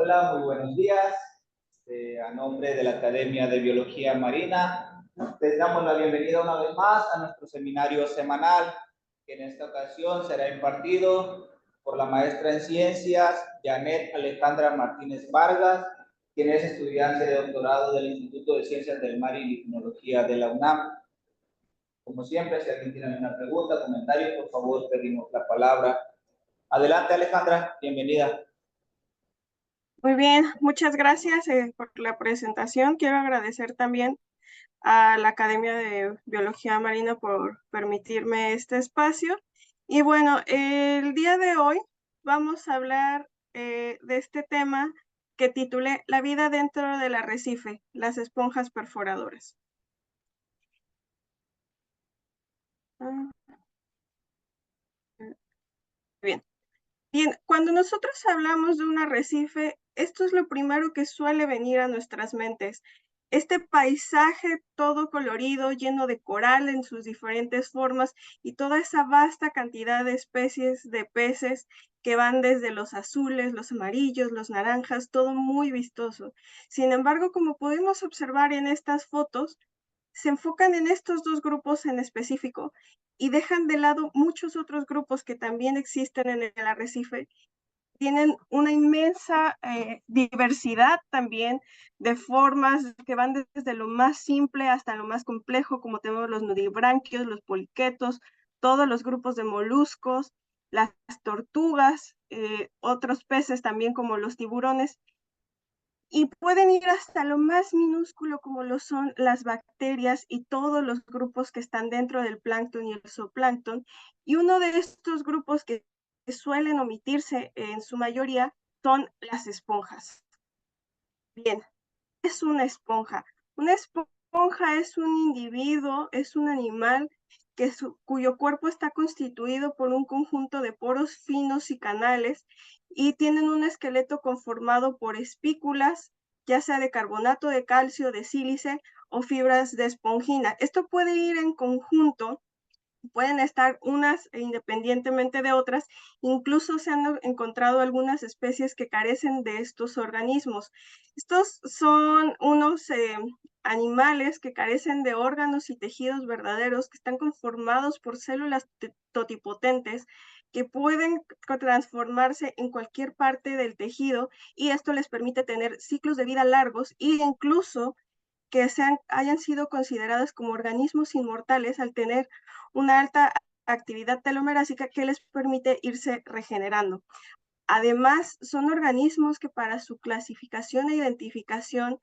Hola, muy buenos días. A nombre de la Academia de Biología Marina, les damos la bienvenida una vez más a nuestro seminario semanal, que en esta ocasión será impartido por la maestra en Ciencias, Janet Alejandra Martínez Vargas, quien es estudiante de doctorado del Instituto de Ciencias del Mar y Tecnología de la UNAM. Como siempre, si alguien tiene alguna pregunta, comentario, por favor, pedimos la palabra. Adelante, Alejandra, bienvenida. Muy bien, muchas gracias por la presentación. Quiero agradecer también a la Academia de Biología Marina por permitirme este espacio. Y bueno, el día de hoy vamos a hablar de este tema que titulé La vida dentro del arrecife, las esponjas perforadoras. Bien. Bien, cuando nosotros hablamos de un arrecife, esto es lo primero que suele venir a nuestras mentes. Este paisaje todo colorido, lleno de coral en sus diferentes formas y toda esa vasta cantidad de especies de peces que van desde los azules, los amarillos, los naranjas, todo muy vistoso. Sin embargo, como podemos observar en estas fotos, se enfocan en estos dos grupos en específico y dejan de lado muchos otros grupos que también existen en el arrecife. Tienen una inmensa diversidad también de formas que van desde lo más simple hasta lo más complejo, como tenemos los nudibranquios, los poliquetos, todos los grupos de moluscos, las tortugas, otros peces también como los tiburones, y pueden ir hasta lo más minúsculo como lo son las bacterias y todos los grupos que están dentro del plancton y el zooplancton. Y uno de estos grupos que suelen omitirse en su mayoría son las esponjas. Bien, ¿qué es una esponja? Una esponja es un individuo, es un animal cuyo cuerpo está constituido por un conjunto de poros finos y canales y tienen un esqueleto conformado por espículas, ya sea de carbonato de calcio, de sílice o fibras de espongina. Esto puede ir en conjunto, pueden estar unas independientemente de otras, incluso se han encontrado algunas especies que carecen de estos organismos. Estos son unos animales que carecen de órganos y tejidos verdaderos, que están conformados por células totipotentes que pueden transformarse en cualquier parte del tejido, y esto les permite tener ciclos de vida largos e incluso que hayan sido consideradas como organismos inmortales al tener una alta actividad telomerásica que les permite irse regenerando. Además, son organismos que para su clasificación e identificación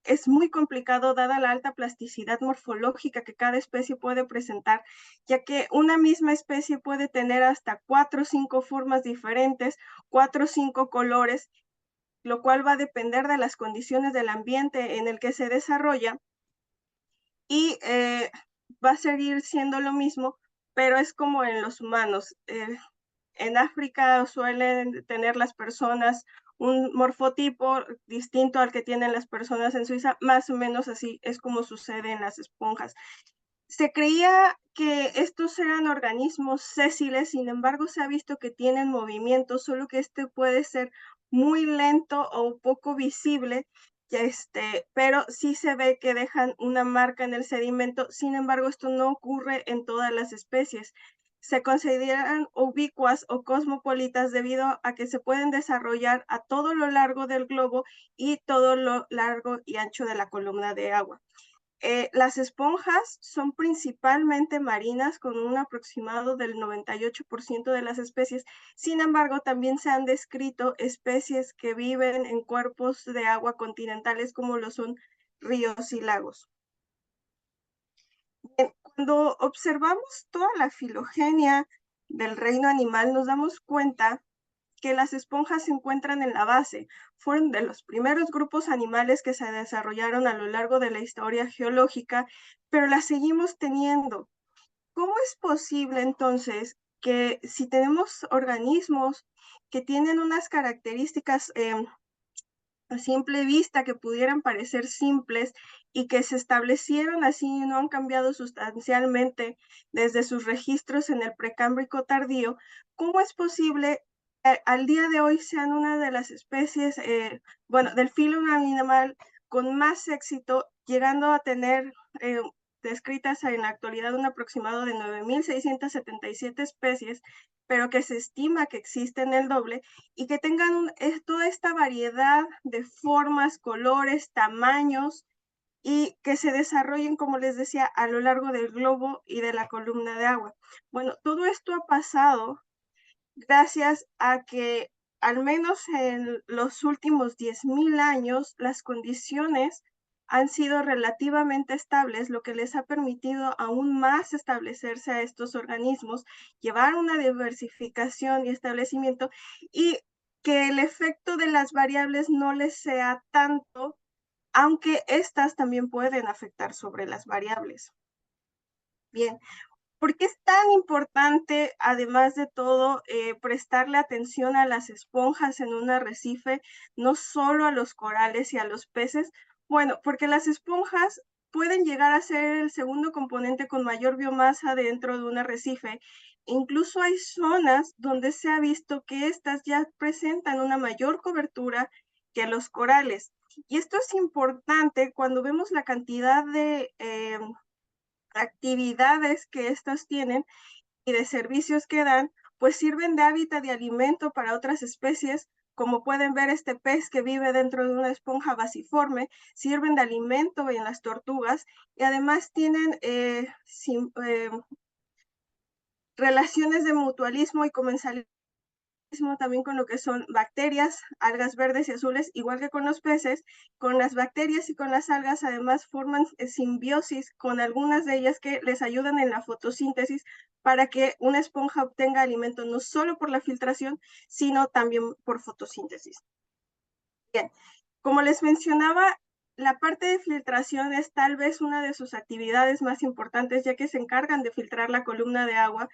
es muy complicado dada la alta plasticidad morfológica que cada especie puede presentar, ya que una misma especie puede tener hasta 4 o 5 formas diferentes, 4 o 5 colores, lo cual va a depender de las condiciones del ambiente en el que se desarrolla, y va a seguir siendo lo mismo, pero es como en los humanos. En África suelen tener las personas un morfotipo distinto al que tienen las personas en Suiza, más o menos así es como sucede en las esponjas. Se creía que estos eran organismos sésiles, sin embargo se ha visto que tienen movimiento, solo que este puede ser muy lento o poco visible, pero sí se ve que dejan una marca en el sedimento. Sin embargo, esto no ocurre en todas las especies. Se consideran ubicuas o cosmopolitas debido a que se pueden desarrollar a todo lo largo del globo y todo lo largo y ancho de la columna de agua. Las esponjas son principalmente marinas, con un aproximado del 98% de las especies. Sin embargo, también se han descrito especies que viven en cuerpos de agua continentales, como lo son ríos y lagos. Cuando observamos toda la filogenia del reino animal, nos damos cuenta que las esponjas se encuentran en la base. Fueron de los primeros grupos animales que se desarrollaron a lo largo de la historia geológica, pero las seguimos teniendo. ¿Cómo es posible entonces que, si tenemos organismos que tienen unas características a simple vista que pudieran parecer simples y que se establecieron así y no han cambiado sustancialmente desde sus registros en el Precámbrico tardío, cómo es posible al día de hoy sean una de las especies, bueno, del filo animal con más éxito, llegando a tener descritas en la actualidad un aproximado de 9.677 especies, pero que se estima que existen el doble y que tengan toda esta variedad de formas, colores, tamaños y que se desarrollen, como les decía, a lo largo del globo y de la columna de agua. Bueno, todo esto ha pasado gracias a que al menos en los últimos 10.000 años las condiciones han sido relativamente estables, lo que les ha permitido aún más establecerse a estos organismos, llevar una diversificación y establecimiento y que el efecto de las variables no les sea tanto, aunque estas también pueden afectar sobre las variables. Bien, ¿por qué es tan importante, además de todo, prestarle atención a las esponjas en un arrecife, no solo a los corales y a los peces? Bueno, porque las esponjas pueden llegar a ser el segundo componente con mayor biomasa dentro de un arrecife. Incluso hay zonas donde se ha visto que estas ya presentan una mayor cobertura que los corales. Y esto es importante cuando vemos la cantidad de actividades que estos tienen y de servicios que dan, pues sirven de hábitat de alimento para otras especies. Como pueden ver, este pez que vive dentro de una esponja basiforme, sirven de alimento en las tortugas y además tienen relaciones de mutualismo y comensalismo también con lo que son bacterias, algas verdes y azules, igual que con los peces. Con las bacterias y con las algas además forman simbiosis con algunas de ellas que les ayudan en la fotosíntesis para que una esponja obtenga alimento no solo por la filtración, sino también por fotosíntesis. Bien, como les mencionaba, la parte de filtración es tal vez una de sus actividades más importantes, ya que se encargan de filtrar la columna de agua,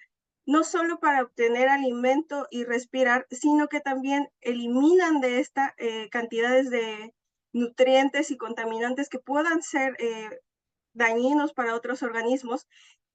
no solo para obtener alimento y respirar, sino que también eliminan de esta cantidades de nutrientes y contaminantes que puedan ser dañinos para otros organismos.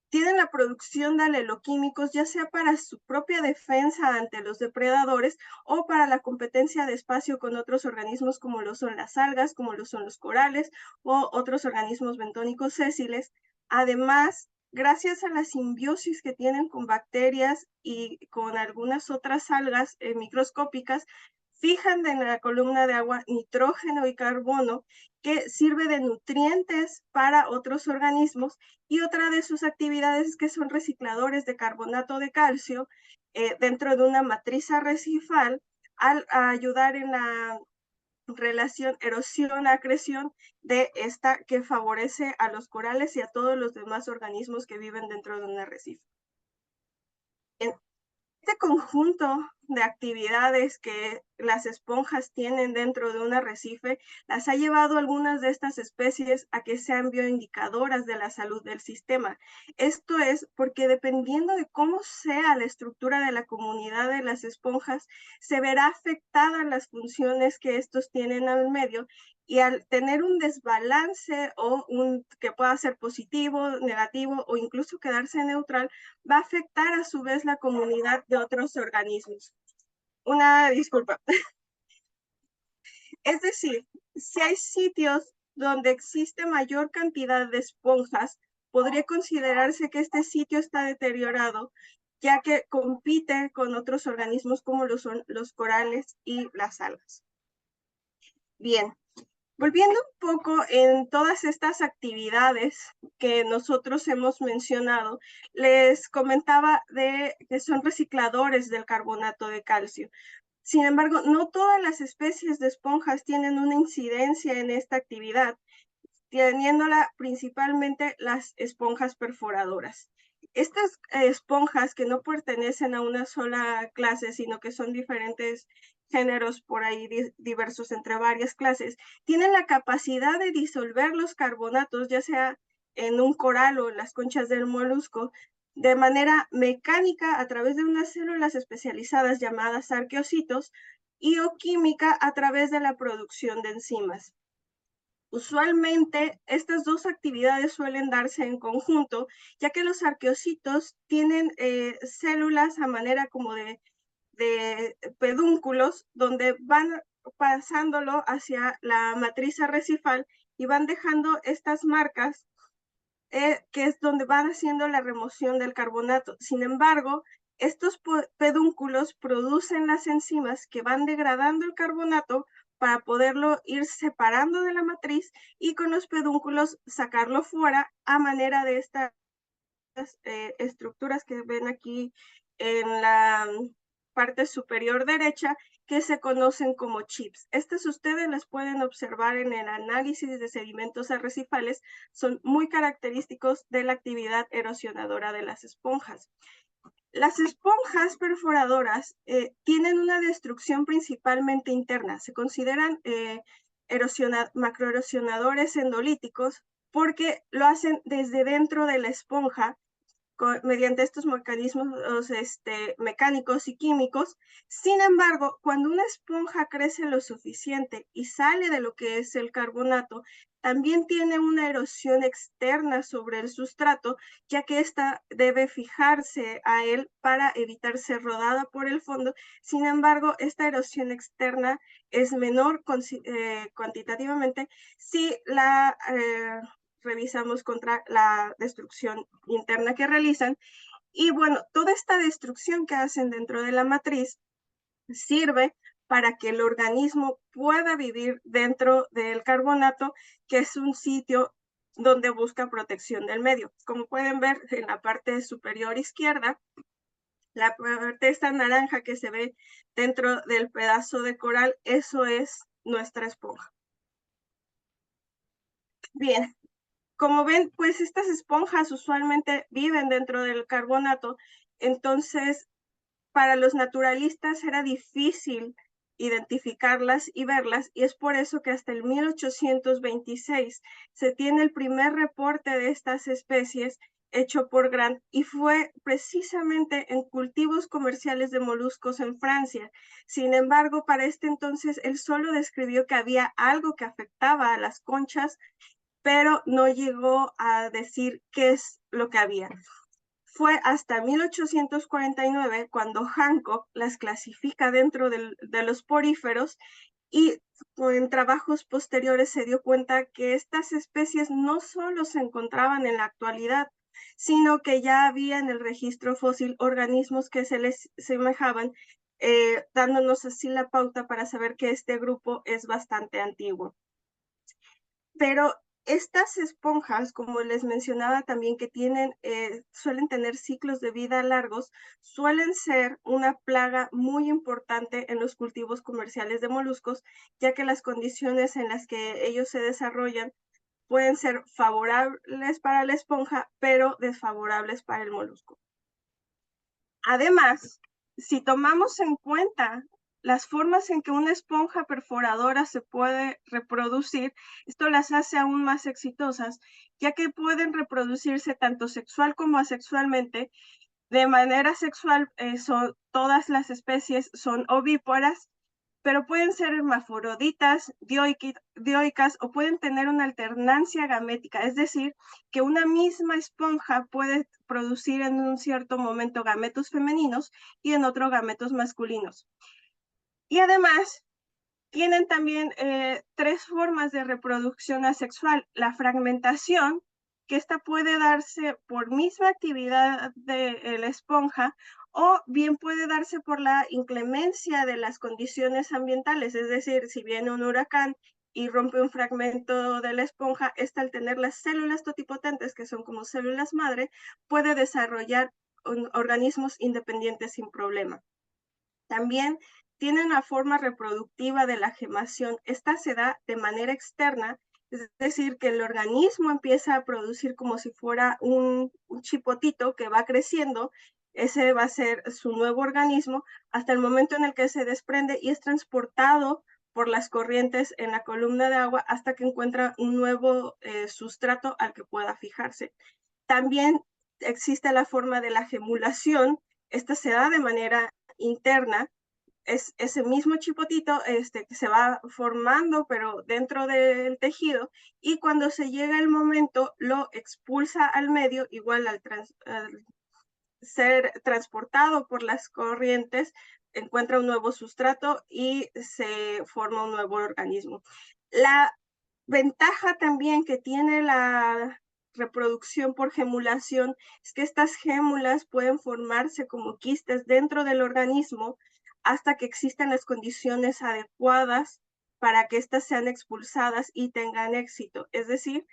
Tienen la producción de aleloquímicos, ya sea para su propia defensa ante los depredadores o para la competencia de espacio con otros organismos como lo son las algas, como lo son los corales o otros organismos bentónicos sésiles. Además, gracias a la simbiosis que tienen con bacterias y con algunas otras algas microscópicas, fijan en la columna de agua nitrógeno y carbono que sirve de nutrientes para otros organismos, y otra de sus actividades es que son recicladores de carbonato de calcio dentro de una matriz arrecifal al ayudar en la relación erosión-acreción de esta que favorece a los corales y a todos los demás organismos que viven dentro de un arrecife. Este conjunto de actividades que las esponjas tienen dentro de un arrecife las ha llevado a algunas de estas especies a que sean bioindicadoras de la salud del sistema. Esto es porque dependiendo de cómo sea la estructura de la comunidad de las esponjas, se verá afectada las funciones que estos tienen al medio, y al tener un desbalance o que pueda ser positivo, negativo o incluso quedarse neutral, va a afectar a su vez la comunidad de otros organismos. Una disculpa. Es decir, si hay sitios donde existe mayor cantidad de esponjas, podría considerarse que este sitio está deteriorado, ya que compite con otros organismos como lo son los corales y las algas. Bien, volviendo un poco en todas estas actividades que nosotros hemos mencionado, les comentaba de que son recicladores del carbonato de calcio. Sin embargo, no todas las especies de esponjas tienen una incidencia en esta actividad, teniéndola principalmente las esponjas perforadoras. Estas esponjas que no pertenecen a una sola clase, sino que son diferentes géneros por ahí diversos entre varias clases, tienen la capacidad de disolver los carbonatos, ya sea en un coral o en las conchas del molusco, de manera mecánica a través de unas células especializadas llamadas arqueocitos, y o química a través de la producción de enzimas. Usualmente estas dos actividades suelen darse en conjunto, ya que los arqueocitos tienen células a manera como de de pedúnculos donde van pasándolo hacia la matriz arrecifal y van dejando estas marcas que es donde van haciendo la remoción del carbonato. Sin embargo, estos pedúnculos producen las enzimas que van degradando el carbonato para poderlo ir separando de la matriz y con los pedúnculos sacarlo fuera a manera de estas estructuras que ven aquí en la parte superior derecha, que se conocen como chips. Estas ustedes las pueden observar en el análisis de sedimentos arrecifales, son muy característicos de la actividad erosionadora de las esponjas. Las esponjas perforadoras tienen una destrucción principalmente interna, se consideran macroerosionadores endolíticos porque lo hacen desde dentro de la esponja mediante estos mecanismos mecánicos y químicos. Sin embargo, cuando una esponja crece lo suficiente y sale de lo que es el carbonato, también tiene una erosión externa sobre el sustrato, ya que ésta debe fijarse a él para evitar ser rodada por el fondo. Sin embargo, esta erosión externa es menor cuantitativamente si la revisamos contra la destrucción interna que realizan. Y bueno, toda esta destrucción que hacen dentro de la matriz sirve para que el organismo pueda vivir dentro del carbonato, que es un sitio donde busca protección del medio. Como pueden ver en la parte superior izquierda, la parte esta naranja que se ve dentro del pedazo de coral, eso es nuestra esponja. Bien, como ven, pues estas esponjas usualmente viven dentro del carbonato, entonces para los naturalistas era difícil identificarlas y verlas, y es por eso que hasta el 1826 se tiene el primer reporte de estas especies hecho por Grant, y fue precisamente en cultivos comerciales de moluscos en Francia. Sin embargo, para este entonces él solo describió que había algo que afectaba a las conchas, pero no llegó a decir qué es lo que había. Fue hasta 1849 cuando Hancock las clasifica dentro de los poríferos, y en trabajos posteriores se dio cuenta que estas especies no solo se encontraban en la actualidad, sino que ya había en el registro fósil organismos que se les semejaban, dándonos así la pauta para saber que este grupo es bastante antiguo. Pero estas esponjas, como les mencionaba también, que suelen tener ciclos de vida largos, suelen ser una plaga muy importante en los cultivos comerciales de moluscos, ya que las condiciones en las que ellos se desarrollan pueden ser favorables para la esponja, pero desfavorables para el molusco. Además, si tomamos en cuenta las formas en que una esponja perforadora se puede reproducir, esto las hace aún más exitosas, ya que pueden reproducirse tanto sexual como asexualmente. De manera sexual, todas las especies son ovíparas, pero pueden ser hermafroditas, dioicas, o pueden tener una alternancia gamética, es decir, que una misma esponja puede producir en un cierto momento gametos femeninos y en otro gametos masculinos. Y además, tienen también 3 formas de reproducción asexual. La fragmentación, que esta puede darse por misma actividad de la esponja, o bien puede darse por la inclemencia de las condiciones ambientales, es decir, si viene un huracán y rompe un fragmento de la esponja, esta, al tener las células totipotentes, que son como células madre, puede desarrollar organismos independientes sin problema. También tiene una forma reproductiva de la gemación. Esta se da de manera externa, es decir, que el organismo empieza a producir como si fuera un chipotito que va creciendo. Ese va a ser su nuevo organismo hasta el momento en el que se desprende y es transportado por las corrientes en la columna de agua hasta que encuentra un nuevo sustrato al que pueda fijarse. También existe la forma de la gemulación. Esta se da de manera interna, es ese mismo chipotito que se va formando pero dentro del tejido, y cuando se llega el momento lo expulsa al medio, igual al ser transportado por las corrientes, encuentra un nuevo sustrato y se forma un nuevo organismo. La ventaja también que tiene la reproducción por gemulación es que estas gémulas pueden formarse como quistes dentro del organismo hasta que existan las condiciones adecuadas para que éstas sean expulsadas y tengan éxito. Es decir,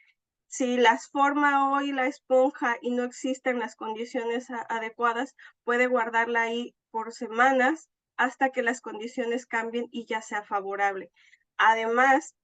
si las forma hoy la esponja y no existen las condiciones adecuadas, puede guardarla ahí por semanas hasta que las condiciones cambien y ya sea favorable. Además,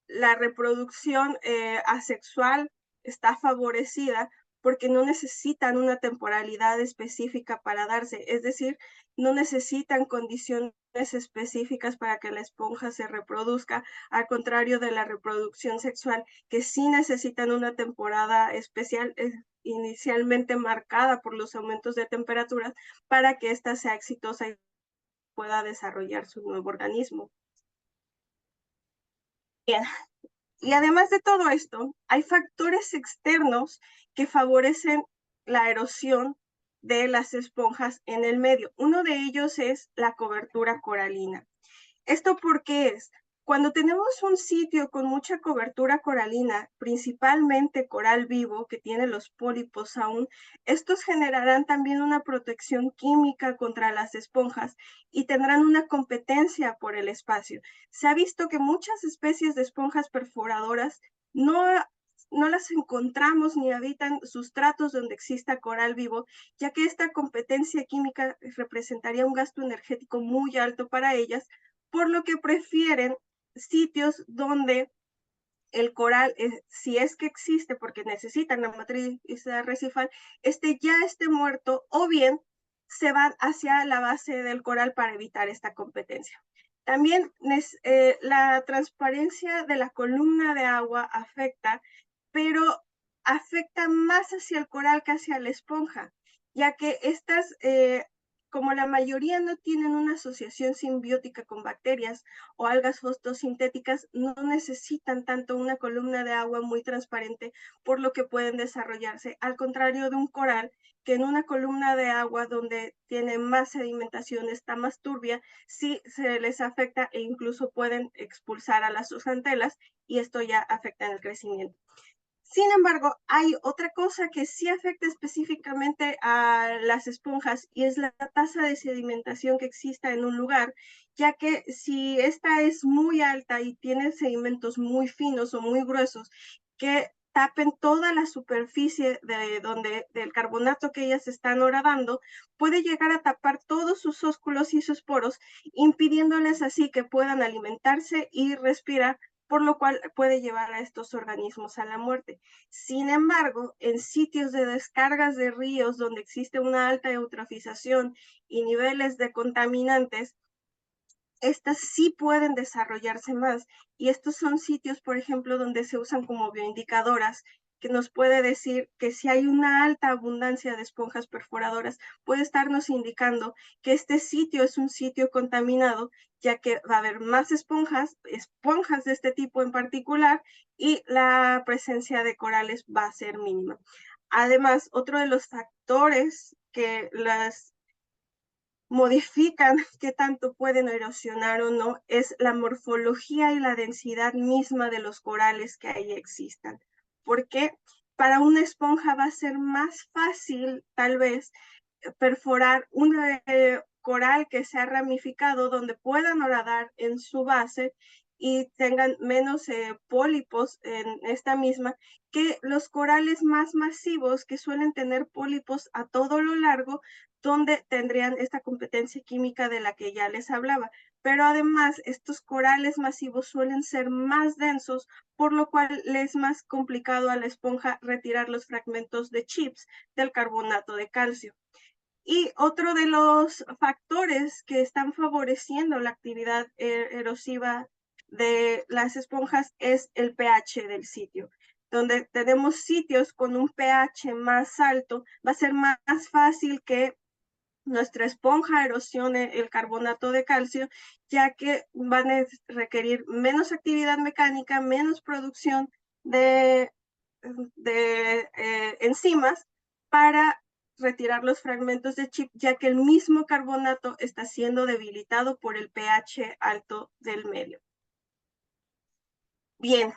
la reproducción asexual está favorecida porque no necesitan una temporalidad específica para darse, es decir, no necesitan condiciones específicas para que la esponja se reproduzca, al contrario de la reproducción sexual, que sí necesitan una temporada especial, inicialmente marcada por los aumentos de temperaturas, para que ésta sea exitosa y pueda desarrollar su nuevo organismo. Bien. Y además de todo esto, hay factores externos que favorecen la erosión de las esponjas en el medio. Uno de ellos es la cobertura coralina. ¿Esto por qué es? Cuando tenemos un sitio con mucha cobertura coralina, principalmente coral vivo que tiene los pólipos aún, estos generarán también una protección química contra las esponjas y tendrán una competencia por el espacio. Se ha visto que muchas especies de esponjas perforadoras no las encontramos ni habitan sustratos donde exista coral vivo, ya que esta competencia química representaría un gasto energético muy alto para ellas, por lo que prefieren sitios donde el coral, si es que existe, porque necesitan la matriz arrecifal, ya esté muerto, o bien se van hacia la base del coral para evitar esta competencia. También la transparencia de la columna de agua afecta, pero afecta más hacia el coral que hacia la esponja, ya que estas, como la mayoría no tienen una asociación simbiótica con bacterias o algas fotosintéticas, no necesitan tanto una columna de agua muy transparente, por lo que pueden desarrollarse, al contrario de un coral que en una columna de agua donde tiene más sedimentación, está más turbia, sí se les afecta e incluso pueden expulsar a las zooxantelas y esto ya afecta en el crecimiento. Sin embargo, hay otra cosa que sí afecta específicamente a las esponjas y es la tasa de sedimentación que exista en un lugar, ya que si esta es muy alta y tiene sedimentos muy finos o muy gruesos que tapen toda la superficie del carbonato que ellas están horadando, puede llegar a tapar todos sus ósculos y sus poros, impidiéndoles así que puedan alimentarse y respirar, por lo cual puede llevar a estos organismos a la muerte. Sin embargo, en sitios de descargas de ríos donde existe una alta eutrofización y niveles de contaminantes, estas sí pueden desarrollarse más. Y estos son sitios, por ejemplo, donde se usan como bioindicadoras, que nos puede decir que si hay una alta abundancia de esponjas perforadoras, puede estarnos indicando que este sitio es un sitio contaminado, ya que va a haber más esponjas de este tipo en particular, y la presencia de corales va a ser mínima. Además, otro de los factores que las modifican qué tanto pueden erosionar o no es la morfología y la densidad misma de los corales que ahí existan. Porque para una esponja va a ser más fácil, tal vez, perforar un coral que sea ramificado donde puedan horadar en su base y tengan menos pólipos en esta misma, que los corales más masivos que suelen tener pólipos a todo lo largo, donde tendrían esta competencia química de la que ya les hablaba. Pero además, estos corales masivos suelen ser más densos, por lo cual le es más complicado a la esponja retirar los fragmentos de chips del carbonato de calcio. Y otro de los factores que están favoreciendo la actividad erosiva de las esponjas es el pH del sitio. Donde tenemos sitios con un pH más alto, va a ser más fácil que nuestra esponja erosione el carbonato de calcio, ya que van a requerir menos actividad mecánica, menos producción de enzimas para retirar los fragmentos de chip, ya que el mismo carbonato está siendo debilitado por el pH alto del medio. Bien,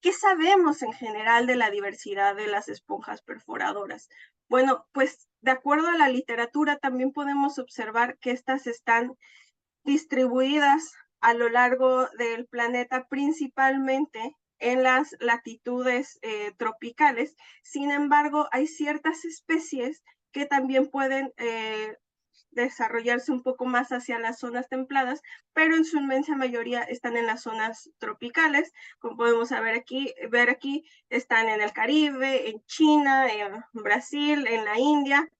¿qué sabemos en general de la diversidad de las esponjas perforadoras? Bueno, pues de acuerdo a la literatura también podemos observar que estas están distribuidas a lo largo del planeta, principalmente en las latitudes tropicales. Sin embargo, hay ciertas especies que también pueden desarrollarse un poco más hacia las zonas templadas, pero en su inmensa mayoría están en las zonas tropicales. Como podemos ver aquí, están en el Caribe, en China, en Brasil, en la India.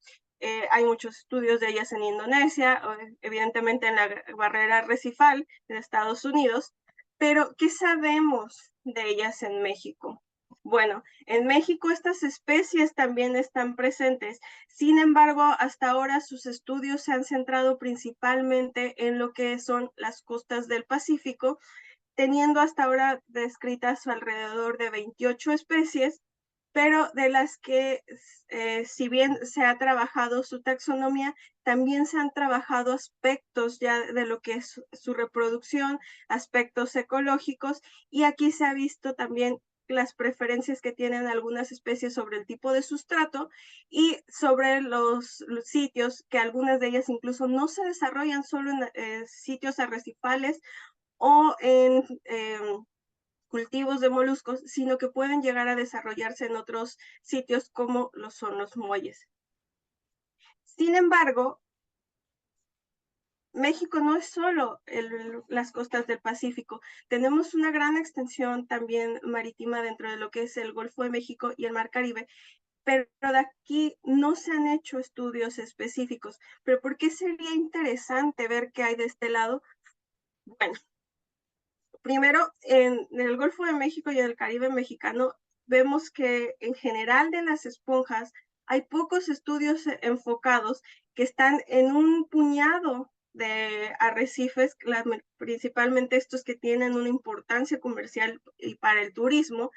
Hay muchos estudios de ellas en Indonesia, evidentemente en la barrera arrecifal de Estados Unidos, pero ¿qué sabemos de ellas en México? Bueno, en México estas especies también están presentes. Sin embargo, hasta ahora sus estudios se han centrado principalmente en lo que son las costas del Pacífico, teniendo hasta ahora descritas alrededor de 28 especies, pero de las que, si bien se ha trabajado su taxonomía, también se han trabajado aspectos ya de lo que es su reproducción, aspectos ecológicos, y aquí se ha visto también las preferencias que tienen algunas especies sobre el tipo de sustrato y sobre los sitios, que algunas de ellas incluso no se desarrollan solo en sitios arrecifales o en cultivos de moluscos, sino que pueden llegar a desarrollarse en otros sitios como lo son los muelles. Sin embargo, México no es solo las costas del Pacífico. Tenemos una gran extensión también marítima dentro de lo que es el Golfo de México y el Mar Caribe, pero de aquí no se han hecho estudios específicos. ¿Pero por qué sería interesante ver qué hay de este lado? Bueno, primero, en el Golfo de México y en el Caribe mexicano, vemos que en general de las esponjas hay pocos estudios enfocados que están en un puñado de arrecifes, principalmente estos que tienen una importancia comercial y para el turismo,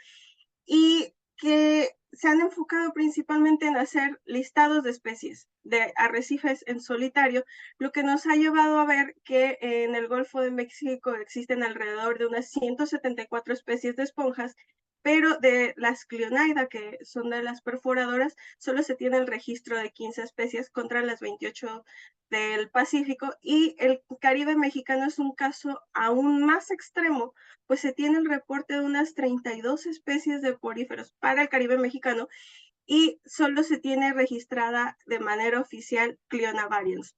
y que se han enfocado principalmente en hacer listados de especies de arrecifes en solitario, lo que nos ha llevado a ver que en el Golfo de México existen alrededor de unas 174 especies de esponjas, pero de las Clionaida, que son de las perforadoras, solo se tiene el registro de 15 especies contra las 28 del Pacífico, y el Caribe mexicano es un caso aún más extremo, pues se tiene el reporte de unas 32 especies de poríferos para el Caribe mexicano y solo se tiene registrada de manera oficial Cliona varians.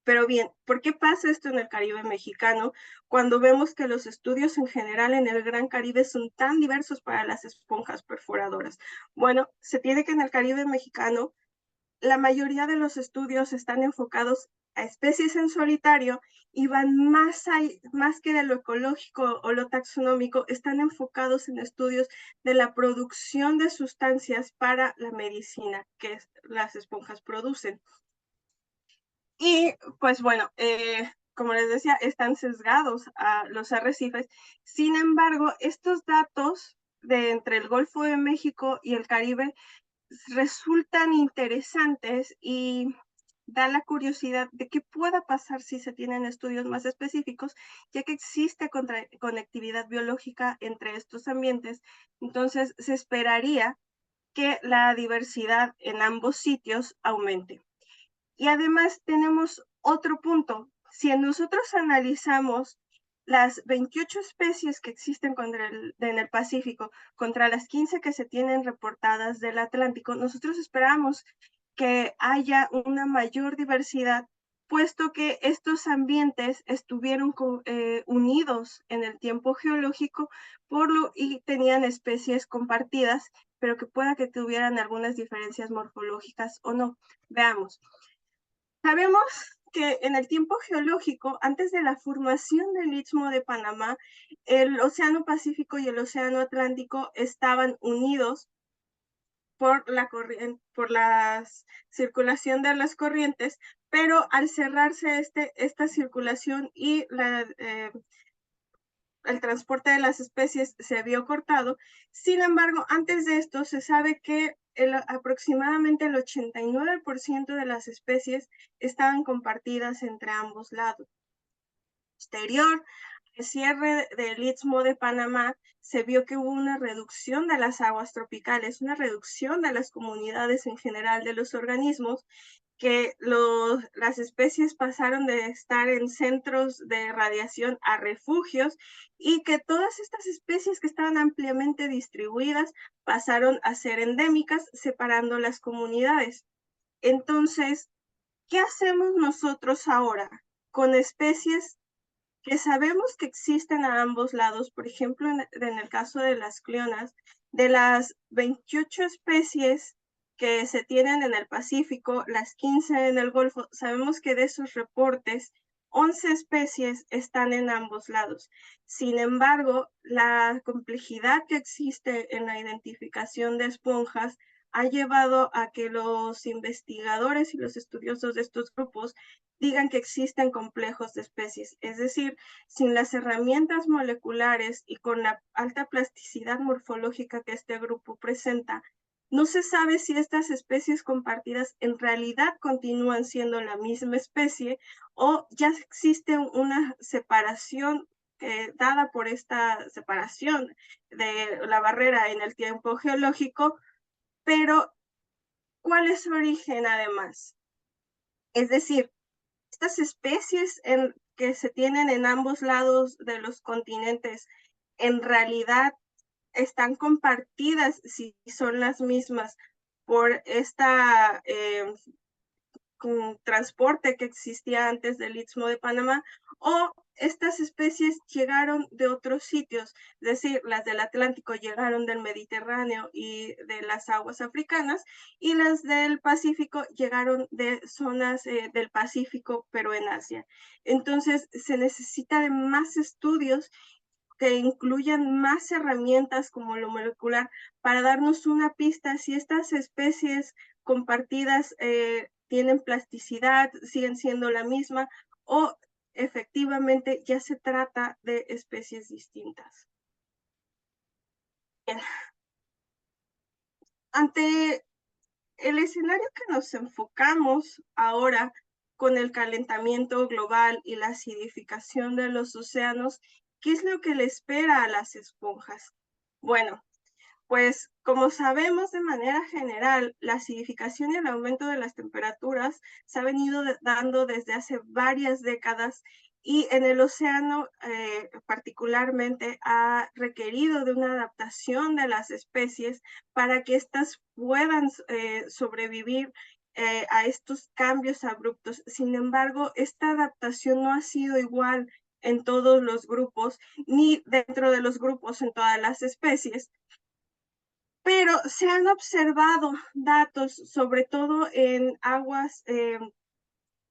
Pero bien, ¿por qué pasa esto en el Caribe mexicano cuando vemos que los estudios en general en el Gran Caribe son tan diversos para las esponjas perforadoras? Bueno, se tiene que en el Caribe mexicano la mayoría de los estudios están enfocados a especies en solitario y van más que de lo ecológico o lo taxonómico, están enfocados en estudios de la producción de sustancias para la medicina que las esponjas producen. Y pues bueno, como les decía, están sesgados a los arrecifes. Sin embargo, estos datos de entre el Golfo de México y el Caribe resultan interesantes y da la curiosidad de qué pueda pasar si se tienen estudios más específicos, ya que existe conectividad biológica entre estos ambientes. Entonces, se esperaría que la diversidad en ambos sitios aumente. Y además tenemos otro punto. Si nosotros analizamos las 28 especies que existen en el Pacífico contra las 15 que se tienen reportadas del Atlántico, nosotros esperamos que haya una mayor diversidad, puesto que estos ambientes estuvieron unidos en el tiempo geológico y tenían especies compartidas, pero que pueda que tuvieran algunas diferencias morfológicas o no. Veamos. Sabemos que en el tiempo geológico, antes de la formación del Istmo de Panamá, el Océano Pacífico y el Océano Atlántico estaban unidos por la circulación de las corrientes, pero al cerrarse esta circulación y el transporte de las especies se vio cortado. Sin embargo, antes de esto se sabe que aproximadamente el 89% de las especies estaban compartidas entre ambos lados. Posterior al cierre del Istmo de Panamá, se vio que hubo una reducción de las aguas tropicales, una reducción de las comunidades en general de los organismos, que las especies pasaron de estar en centros de radiación a refugios y que todas estas especies que estaban ampliamente distribuidas pasaron a ser endémicas, separando las comunidades. Entonces, ¿qué hacemos nosotros ahora con especies que sabemos que existen a ambos lados? Por ejemplo, en el caso de las clionas, de las 28 especies que se tienen en el Pacífico, las 15 en el Golfo, sabemos que de esos reportes, 11 especies están en ambos lados. Sin embargo, la complejidad que existe en la identificación de esponjas ha llevado a que los investigadores y los estudiosos de estos grupos digan que existen complejos de especies, es decir, sin las herramientas moleculares y con la alta plasticidad morfológica que este grupo presenta, no se sabe si estas especies compartidas en realidad continúan siendo la misma especie o ya existe una separación dada por esta separación de la barrera en el tiempo geológico, pero ¿cuál es su origen además? Es decir, estas especies que se tienen en ambos lados de los continentes en realidad están compartidas, si son las mismas, por esta transporte que existía antes del Istmo de Panamá, o estas especies llegaron de otros sitios, es decir, las del Atlántico llegaron del Mediterráneo y de las aguas africanas, y las del Pacífico llegaron de zonas del Pacífico, pero en Asia. Entonces, se necesita de más estudios que incluyan más herramientas como lo molecular para darnos una pista si estas especies compartidas tienen plasticidad, siguen siendo la misma o efectivamente ya se trata de especies distintas. Bien. Ante el escenario que nos enfocamos ahora con el calentamiento global y la acidificación de los océanos, ¿qué es lo que le espera a las esponjas? Bueno, pues como sabemos de manera general, la acidificación y el aumento de las temperaturas se ha venido dando desde hace varias décadas y en el océano particularmente ha requerido de una adaptación de las especies para que éstas puedan sobrevivir a estos cambios abruptos. Sin embargo, esta adaptación no ha sido igual en todos los grupos, ni dentro de los grupos en todas las especies. Pero se han observado datos, sobre todo en aguas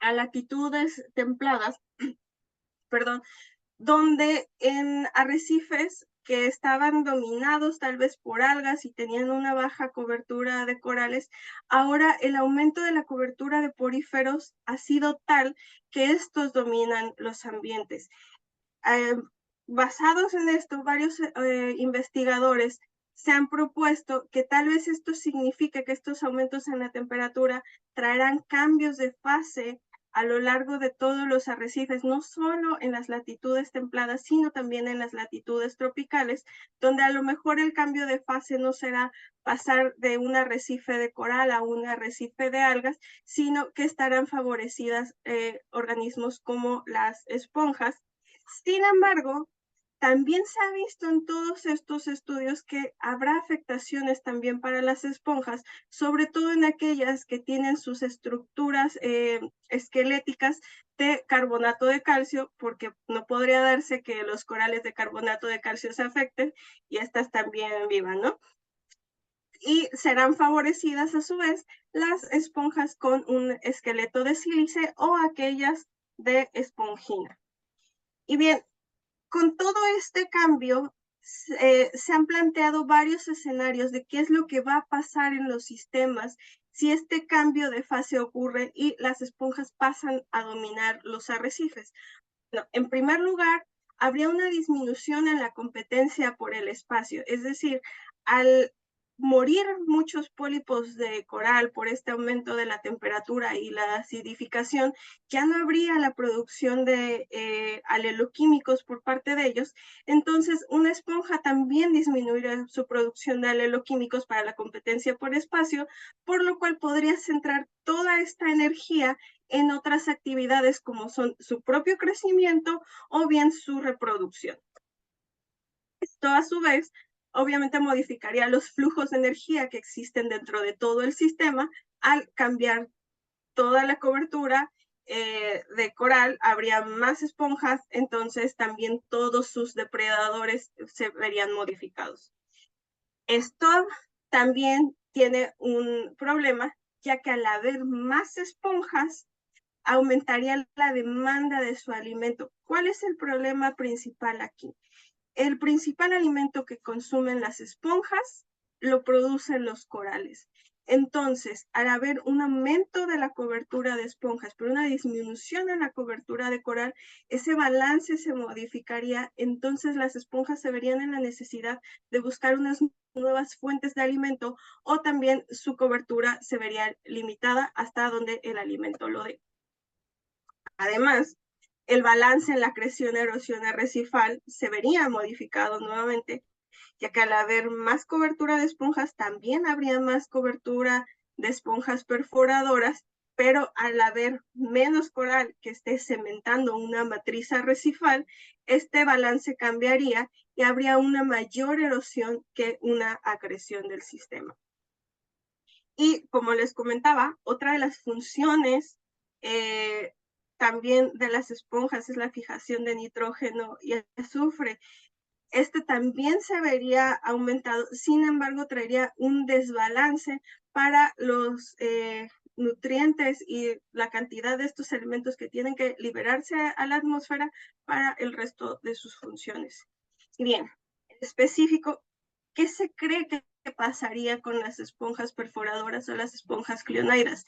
a latitudes templadas, perdón, donde en arrecifes que estaban dominados tal vez por algas y tenían una baja cobertura de corales, ahora el aumento de la cobertura de poríferos ha sido tal que estos dominan los ambientes. Basados en esto, varios investigadores se han propuesto que tal vez esto signifique que estos aumentos en la temperatura traerán cambios de fase a lo largo de todos los arrecifes, no solo en las latitudes templadas, sino también en las latitudes tropicales, donde a lo mejor el cambio de fase no será pasar de un arrecife de coral a un arrecife de algas, sino que estarán favorecidas organismos como las esponjas. Sin embargo, también se ha visto en todos estos estudios que habrá afectaciones también para las esponjas, sobre todo en aquellas que tienen sus estructuras esqueléticas de carbonato de calcio, porque no podría darse que los corales de carbonato de calcio se afecten y estas también vivan, ¿no? Y serán favorecidas a su vez las esponjas con un esqueleto de sílice o aquellas de esponjina. Y bien, con todo este cambio, se han planteado varios escenarios de qué es lo que va a pasar en los sistemas si este cambio de fase ocurre y las esponjas pasan a dominar los arrecifes. Bueno, en primer lugar, habría una disminución en la competencia por el espacio, es decir, al morir muchos pólipos de coral por este aumento de la temperatura y la acidificación, ya no habría la producción de aleloquímicos por parte de ellos. Entonces, una esponja también disminuirá su producción de aleloquímicos para la competencia por espacio, por lo cual podría centrar toda esta energía en otras actividades como son su propio crecimiento o bien su reproducción. Esto, a su vez, obviamente modificaría los flujos de energía que existen dentro de todo el sistema al cambiar toda la cobertura de coral, habría más esponjas, entonces también todos sus depredadores se verían modificados. Esto también tiene un problema, ya que al haber más esponjas, aumentaría la demanda de su alimento. ¿Cuál es el problema principal aquí? El principal alimento que consumen las esponjas lo producen los corales. Entonces, al haber un aumento de la cobertura de esponjas, pero una disminución en la cobertura de coral, ese balance se modificaría. Entonces, las esponjas se verían en la necesidad de buscar unas nuevas fuentes de alimento, o también su cobertura se vería limitada hasta donde el alimento lo dé. Además, el balance en la creación-erosión arrecifal se vería modificado nuevamente, ya que al haber más cobertura de esponjas, también habría más cobertura de esponjas perforadoras, pero al haber menos coral que esté cementando una matriz arrecifal, este balance cambiaría y habría una mayor erosión que una acreción del sistema. Y como les comentaba, otra de las funciones también de las esponjas es la fijación de nitrógeno y azufre. Este también se vería aumentado, sin embargo, traería un desbalance para los nutrientes y la cantidad de estos elementos que tienen que liberarse a la atmósfera para el resto de sus funciones. Bien, en específico, ¿qué se cree que pasaría con las esponjas perforadoras o las esponjas clionairas?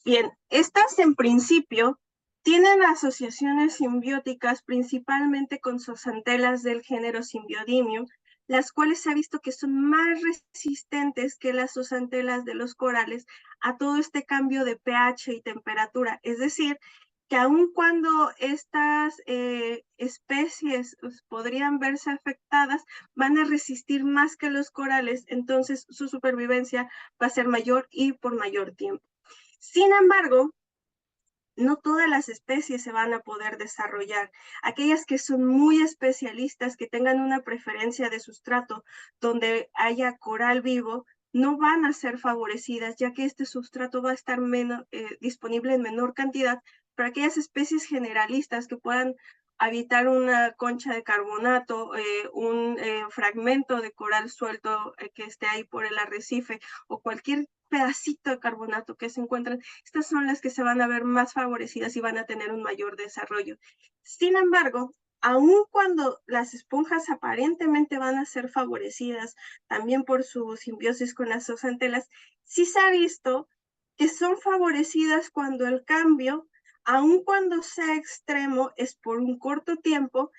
Bien, estas en principio tienen asociaciones simbióticas principalmente con zooxantelas del género Symbiodimium, las cuales se ha visto que son más resistentes que las zooxantelas de los corales a todo este cambio de pH y temperatura. Es decir, que aun cuando estas especies podrían verse afectadas, van a resistir más que los corales, entonces su supervivencia va a ser mayor y por mayor tiempo. Sin embargo, no todas las especies se van a poder desarrollar. Aquellas que son muy especialistas, que tengan una preferencia de sustrato donde haya coral vivo, no van a ser favorecidas, ya que este sustrato va a estar disponible en menor cantidad. Para aquellas especies generalistas que puedan habitar una concha de carbonato, un fragmento de coral suelto que esté ahí por el arrecife, o cualquier pedacito de carbonato que se encuentran, estas son las que se van a ver más favorecidas y van a tener un mayor desarrollo. Sin embargo, aun cuando las esponjas aparentemente van a ser favorecidas también por su simbiosis con las zooxantelas, sí se ha visto que son favorecidas cuando el cambio, aun cuando sea extremo, es por un corto tiempo,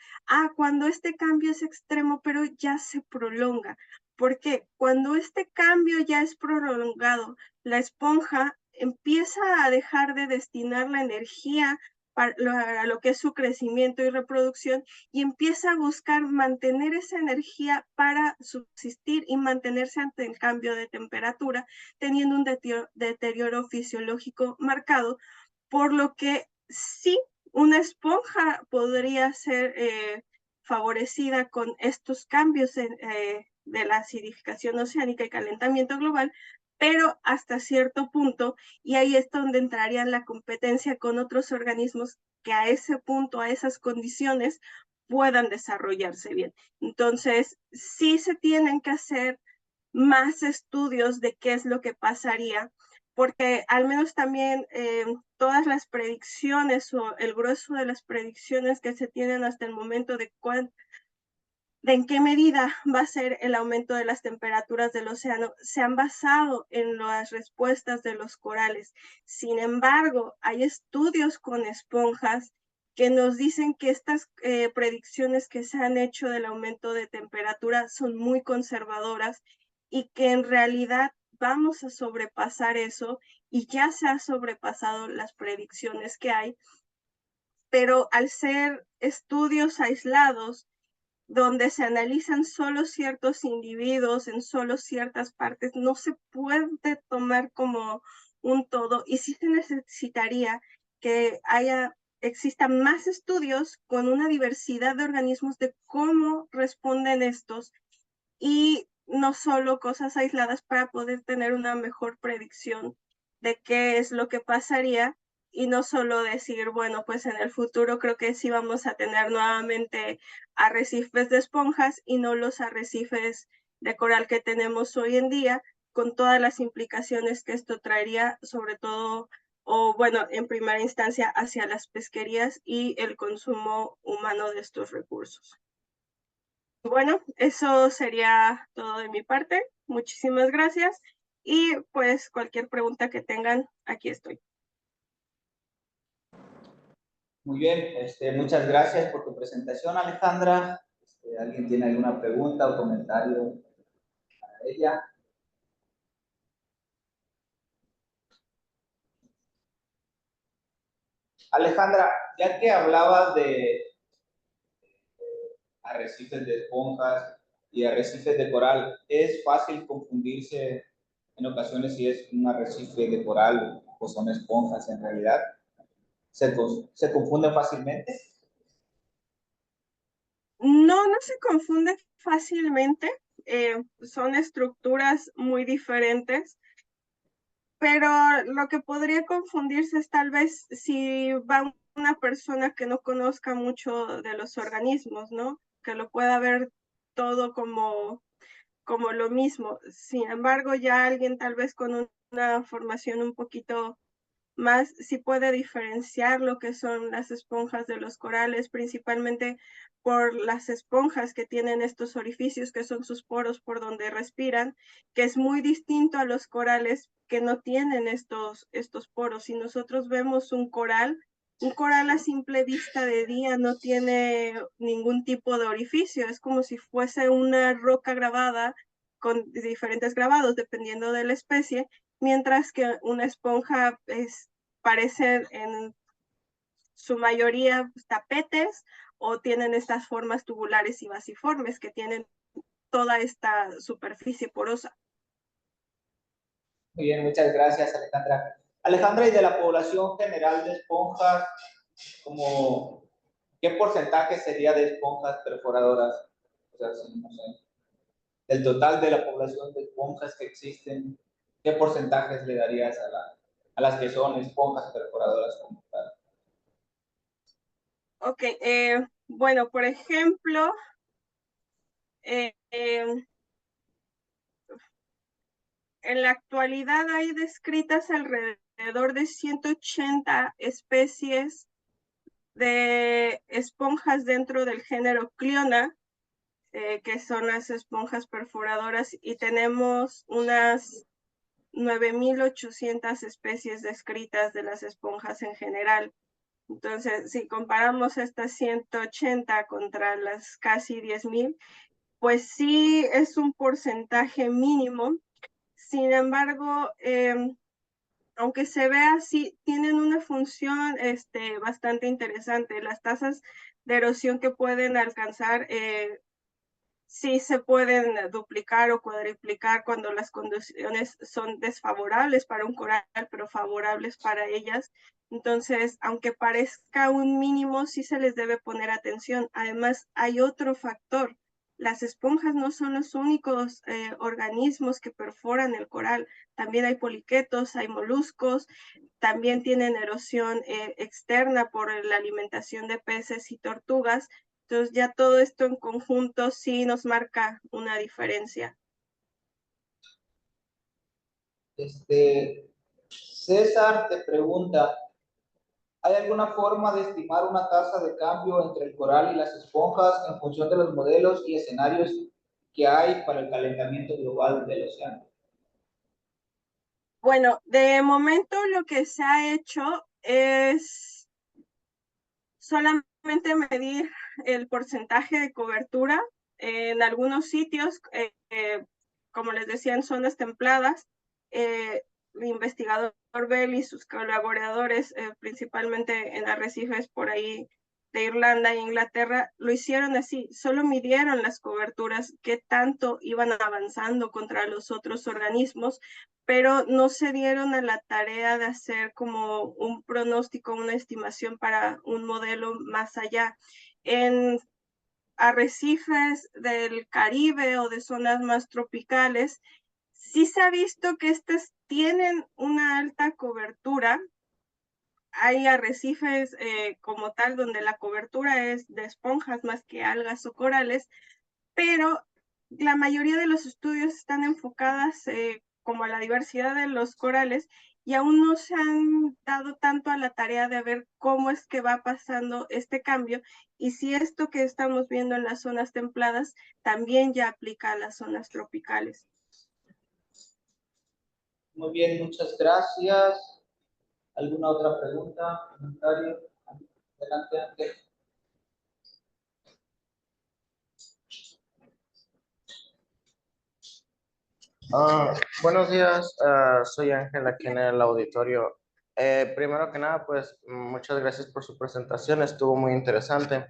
cuando este cambio es extremo pero ya se prolonga. Porque cuando este cambio ya es prolongado, la esponja empieza a dejar de destinar la energía para lo que es su crecimiento y reproducción, y empieza a buscar mantener esa energía para subsistir y mantenerse ante el cambio de temperatura, teniendo un deterioro fisiológico marcado, por lo que sí, una esponja podría ser favorecida con estos cambios de la acidificación oceánica y calentamiento global, pero hasta cierto punto, y ahí es donde entraría la competencia con otros organismos que a ese punto, a esas condiciones, puedan desarrollarse bien. Entonces, sí se tienen que hacer más estudios de qué es lo que pasaría, porque al menos también todas las predicciones o el grueso de las predicciones que se tienen hasta el momento de en qué medida va a ser el aumento de las temperaturas del océano, se han basado en las respuestas de los corales. Sin embargo, hay estudios con esponjas que nos dicen que estas predicciones que se han hecho del aumento de temperatura son muy conservadoras y que en realidad vamos a sobrepasar eso y ya se ha sobrepasado las predicciones que hay, pero al ser estudios aislados, donde se analizan solo ciertos individuos en solo ciertas partes, no se puede tomar como un todo y sí se necesitaría que existan más estudios con una diversidad de organismos de cómo responden estos y no solo cosas aisladas para poder tener una mejor predicción de qué es lo que pasaría y no solo decir, bueno, pues en el futuro creo que sí vamos a tener nuevamente arrecifes de esponjas y no los arrecifes de coral que tenemos hoy en día, con todas las implicaciones que esto traería, sobre todo, o bueno, en primera instancia, hacia las pesquerías y el consumo humano de estos recursos. Bueno, eso sería todo de mi parte. Muchísimas gracias. Y pues cualquier pregunta que tengan, aquí estoy. Muy bien, muchas gracias por tu presentación, Alejandra. ¿Alguien tiene alguna pregunta o comentario para ella? Alejandra, ya que hablabas de arrecifes de esponjas y arrecifes de coral, es fácil confundirse en ocasiones si es un arrecife de coral o son esponjas en realidad. ¿Se confunden fácilmente? No, no se confunde fácilmente. Son estructuras muy diferentes, pero lo que podría confundirse es tal vez si va una persona que no conozca mucho de los organismos, ¿no? Que lo pueda ver todo como lo mismo. Sin embargo, ya alguien tal vez con una formación un poquito más sí puede diferenciar lo que son las esponjas de los corales, principalmente por las esponjas que tienen estos orificios, que son sus poros por donde respiran, que es muy distinto a los corales que no tienen estos poros. Si nosotros vemos un coral a simple vista de día no tiene ningún tipo de orificio, es como si fuese una roca grabada con diferentes grabados dependiendo de la especie, mientras que una esponja parecen en su mayoría tapetes o tienen estas formas tubulares y basiformes que tienen toda esta superficie porosa. Muy bien, muchas gracias, Alejandra. Alejandra, y de la población general de esponjas, como, ¿qué porcentaje sería de esponjas perforadoras? O sea, si, no sé, del total de la población de esponjas que existen, ¿qué porcentajes le darías a las que son esponjas perforadoras como tal? Ok, bueno, por ejemplo, eh, en la actualidad hay descritas alrededor de 180 especies de esponjas dentro del género Cliona, que son las esponjas perforadoras, y tenemos unas 9.800 especies descritas de las esponjas en general. Entonces, si comparamos estas 180 contra las casi 10.000, pues sí es un porcentaje mínimo. Sin embargo, aunque se vea así, tienen una función bastante interesante. Las tasas de erosión que pueden alcanzar sí se pueden duplicar o cuadriplicar cuando las condiciones son desfavorables para un coral, pero favorables para ellas. Entonces, aunque parezca un mínimo, sí se les debe poner atención. Además, hay otro factor. Las esponjas no son los únicos organismos que perforan el coral. También hay poliquetos, hay moluscos, también tienen erosión externa por la alimentación de peces y tortugas. Entonces ya todo esto en conjunto sí nos marca una diferencia. César te pregunta, ¿hay alguna forma de estimar una tasa de cambio entre el coral y las esponjas en función de los modelos y escenarios que hay para el calentamiento global del océano? Bueno, de momento lo que se ha hecho es solamente medir el porcentaje de cobertura. En algunos sitios, como les decía, en zonas templadas. El investigador Bell y sus colaboradores, principalmente en arrecifes por ahí de Irlanda e Inglaterra, lo hicieron así, solo midieron las coberturas, qué tanto iban avanzando contra los otros organismos, pero no se dieron a la tarea de hacer como un pronóstico, una estimación para un modelo más allá. En arrecifes del Caribe o de zonas más tropicales, sí se ha visto que estas tienen una alta cobertura. Hay arrecifes como tal donde la cobertura es de esponjas más que algas o corales, pero la mayoría de los estudios están enfocadas como a la diversidad de los corales y aún no se han dado tanto a la tarea de ver cómo es que va pasando este cambio y si esto que estamos viendo en las zonas templadas también ya aplica a las zonas tropicales. Muy bien, muchas gracias. ¿Alguna otra pregunta, comentario? Adelante, Ángel. Buenos días, soy Ángel aquí en el auditorio. Primero que nada, pues muchas gracias por su presentación, estuvo muy interesante.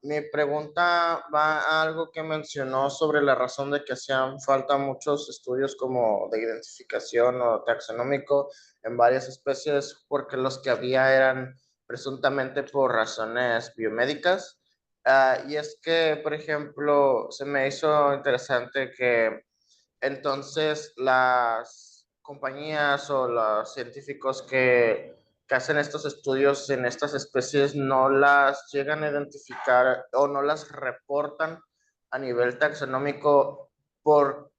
Mi pregunta va a algo que mencionó sobre la razón de que hacían falta muchos estudios como de identificación o taxonómico en varias especies, porque los que había eran presuntamente por razones biomédicas. Y es que, por ejemplo, se me hizo interesante que entonces las compañías o los científicos que hacen estos estudios en estas especies no las llegan a identificar o no las reportan a nivel taxonómico por,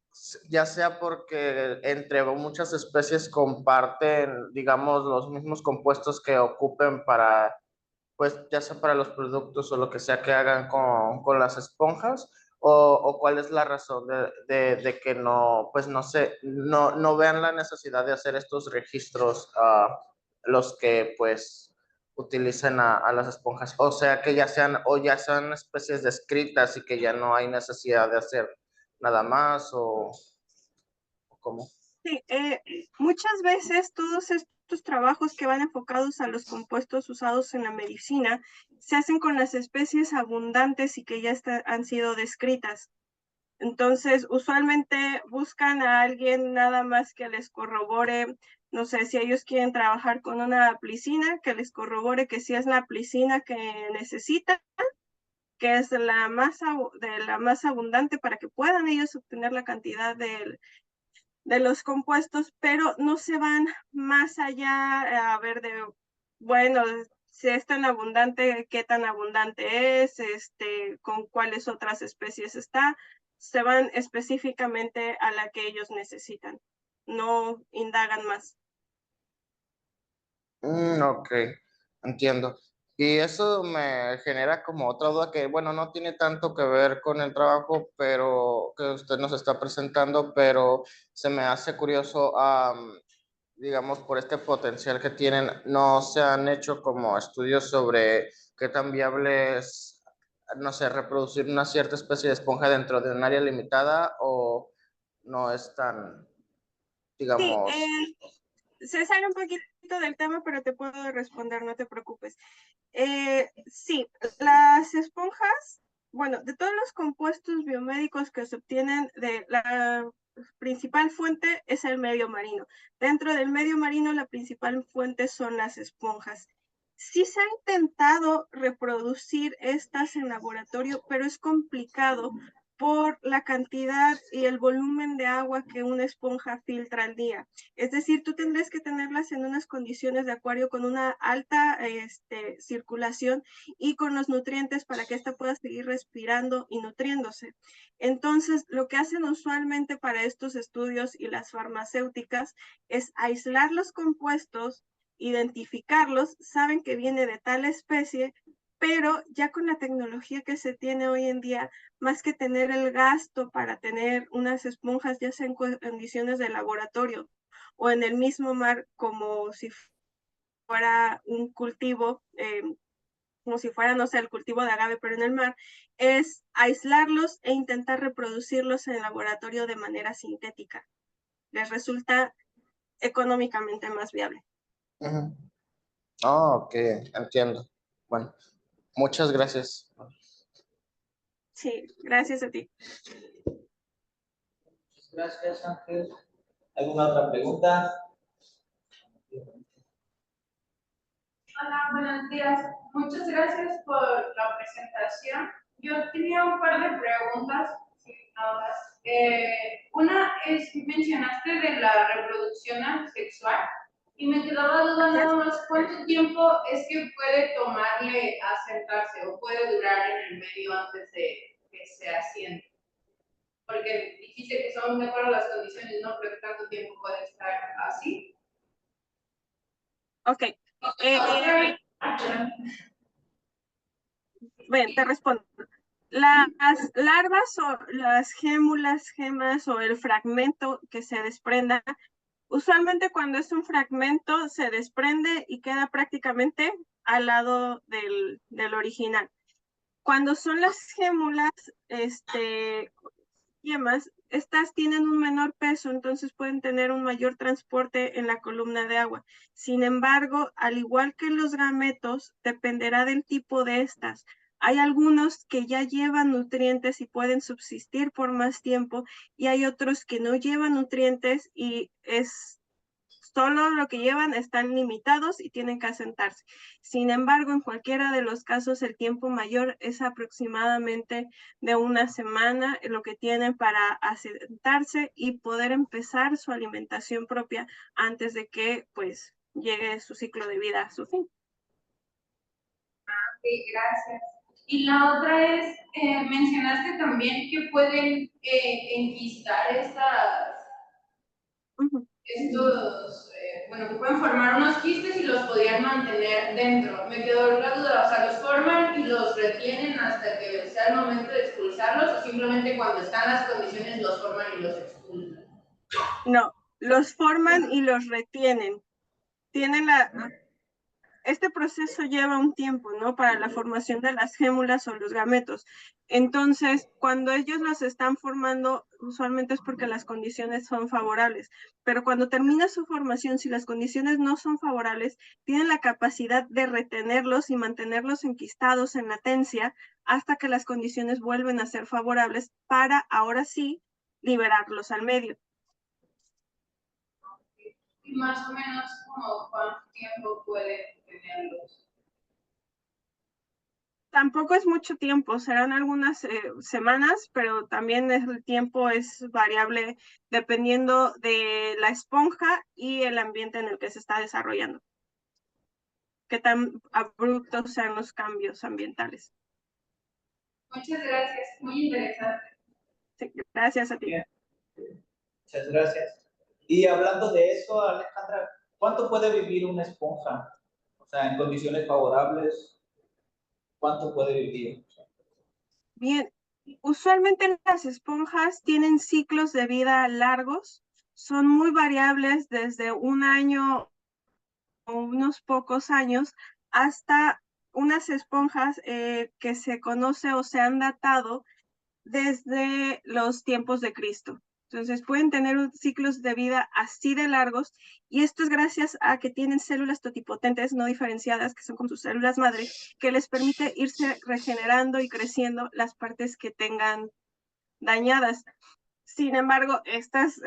ya sea porque entre muchas especies comparten, digamos, los mismos compuestos que ocupen para, pues ya sea para los productos o lo que sea que hagan con las esponjas, o cuál es la razón de que no, pues no sé, no vean la necesidad de hacer estos registros a los que pues utilicen a las esponjas, o sea que ya sean, o ya sean especies descritas y que ya no hay necesidad de hacer nada más, o cómo. Sí, muchas veces todos estos trabajos que van enfocados a los compuestos usados en la medicina se hacen con las especies abundantes y que ya han sido descritas. Entonces, usualmente buscan a alguien nada más que les corrobore, no sé, si ellos quieren trabajar con una aplicina, que les corrobore que sí es la aplicina que necesitan, que es la más abundante para que puedan ellos obtener la cantidad de los compuestos, pero no se van más allá a ver de, bueno, si es tan abundante, qué tan abundante es, con cuáles otras especies está, se van específicamente a la que ellos necesitan, no indagan más. Ok, entiendo. Y eso me genera como otra duda que, bueno, no tiene tanto que ver con el trabajo, pero que usted nos está presentando, pero se me hace curioso, digamos, por este potencial que tienen. ¿No se han hecho como estudios sobre qué tan viable es, no sé, reproducir una cierta especie de esponja dentro de un área limitada o no es tan, Sí, digamos... se sale un poquito del tema, pero te puedo responder, no te preocupes. Sí, las esponjas, bueno, de todos los compuestos biomédicos que se obtienen de la principal fuente es el medio marino. Dentro del medio marino la principal fuente son las esponjas. Sí se ha intentado reproducir estas en laboratorio, pero es complicado por la cantidad y el volumen de agua que una esponja filtra al día. Es decir, tú tendrías que tenerlas en unas condiciones de acuario con una alta circulación y con los nutrientes para que ésta pueda seguir respirando y nutriéndose. Entonces, lo que hacen usualmente para estos estudios y las farmacéuticas es aislar los compuestos, identificarlos, saben que viene de tal especie, pero ya con la tecnología que se tiene hoy en día, más que tener el gasto para tener unas esponjas, ya sea en condiciones de laboratorio o en el mismo mar, como si fuera un cultivo como si fuera, no sé, el cultivo de agave, pero en el mar, es aislarlos e intentar reproducirlos en el laboratorio de manera sintética. Les resulta económicamente más viable. Ujú. Ah, ok, entiendo. Bueno, muchas gracias. Sí, gracias a ti. Gracias, Ángel. ¿Alguna otra pregunta? Hola, buenos días. Muchas gracias por la presentación. Yo tenía un par de preguntas. Sí, nada más. Una es, mencionaste de la reproducción asexual y me quedaba duda nada más cuánto tiempo es que puede tomarle asentarse o puede durar en el medio antes de que se asiente. Porque dijiste que son de acuerdo a las condiciones, ¿no? Pero ¿cuánto tiempo puede estar así? Ok. Bien, te respondo. Las larvas o las gémulas, gemas o el fragmento que se desprenda, usualmente cuando es un fragmento se desprende y queda prácticamente al lado del original. Cuando son las gémulas, yemas, estas tienen un menor peso, entonces pueden tener un mayor transporte en la columna de agua. Sin embargo, al igual que los gametos, dependerá del tipo de estas. Hay algunos que ya llevan nutrientes y pueden subsistir por más tiempo, y hay otros que no llevan nutrientes y es solo lo que llevan están limitados y tienen que asentarse. Sin embargo, en cualquiera de los casos, el tiempo mayor es aproximadamente de una semana, lo que tienen para asentarse y poder empezar su alimentación propia antes de que pues llegue su ciclo de vida a su fin. Sí, gracias. Y la otra es, mencionaste también que pueden enquistar bueno, que pueden formar unos quistes y los podrían mantener dentro. Me quedó la duda, o sea, ¿los forman y los retienen hasta que sea el momento de expulsarlos o simplemente cuando están las condiciones los forman y los expulsan? No, los forman y los retienen. Tienen este proceso lleva un tiempo, ¿no? Para la formación de las gémulas o los gametos. Entonces, cuando ellos los están formando, usualmente es porque las condiciones son favorables. Pero cuando termina su formación, si las condiciones no son favorables, tienen la capacidad de retenerlos y mantenerlos enquistados en latencia hasta que las condiciones vuelven a ser favorables para, ahora sí, liberarlos al medio. Y más o menos, como ¿cuánto tiempo pueden tenerlos? Tampoco es mucho tiempo, serán algunas semanas, pero también el tiempo es variable dependiendo de la esponja y el ambiente en el que se está desarrollando. Qué tan abruptos sean los cambios ambientales. Muchas gracias, muy interesante. Sí, gracias a ti. Bien. Muchas gracias. Y hablando de eso, Alejandra, ¿cuánto puede vivir una esponja? O sea, en condiciones favorables, ¿cuánto puede vivir? Bien, usualmente las esponjas tienen ciclos de vida largos, son muy variables desde un año o unos pocos años hasta unas esponjas que se conoce o se han datado desde los tiempos de Cristo. Entonces pueden tener ciclos de vida así de largos y esto es gracias a que tienen células totipotentes no diferenciadas, que son como sus células madre, que les permite irse regenerando y creciendo las partes que tengan dañadas. Sin embargo, estas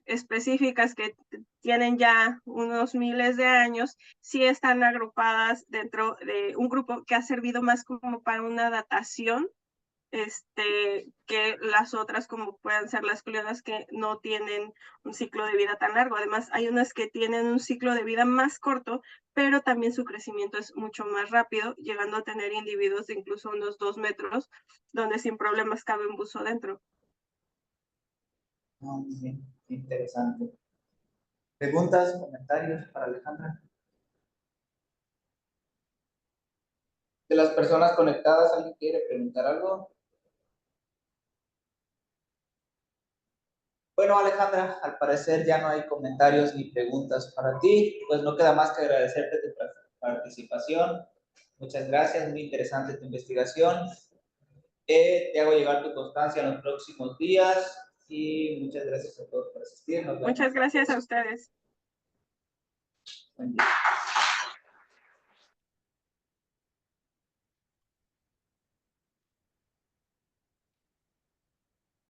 específicas que tienen ya unos miles de años, sí están agrupadas dentro de un grupo que ha servido más como para una datación que las otras, como puedan ser las clionas, que no tienen un ciclo de vida tan largo. Además, hay unas que tienen un ciclo de vida más corto, pero también su crecimiento es mucho más rápido, llegando a tener individuos de incluso unos 2 metros, donde sin problemas cabe un buzo dentro. Muy bien, interesante. ¿Preguntas, comentarios para Alejandra? De las personas conectadas, ¿alguien quiere preguntar algo? Bueno, Alejandra, al parecer ya no hay comentarios ni preguntas para ti, pues no queda más que agradecerte tu participación. Muchas gracias, muy interesante tu investigación. Te hago llegar tu constancia en los próximos días y muchas gracias a todos por asistir. Nos vemos. Muchas gracias a ustedes. Buen día.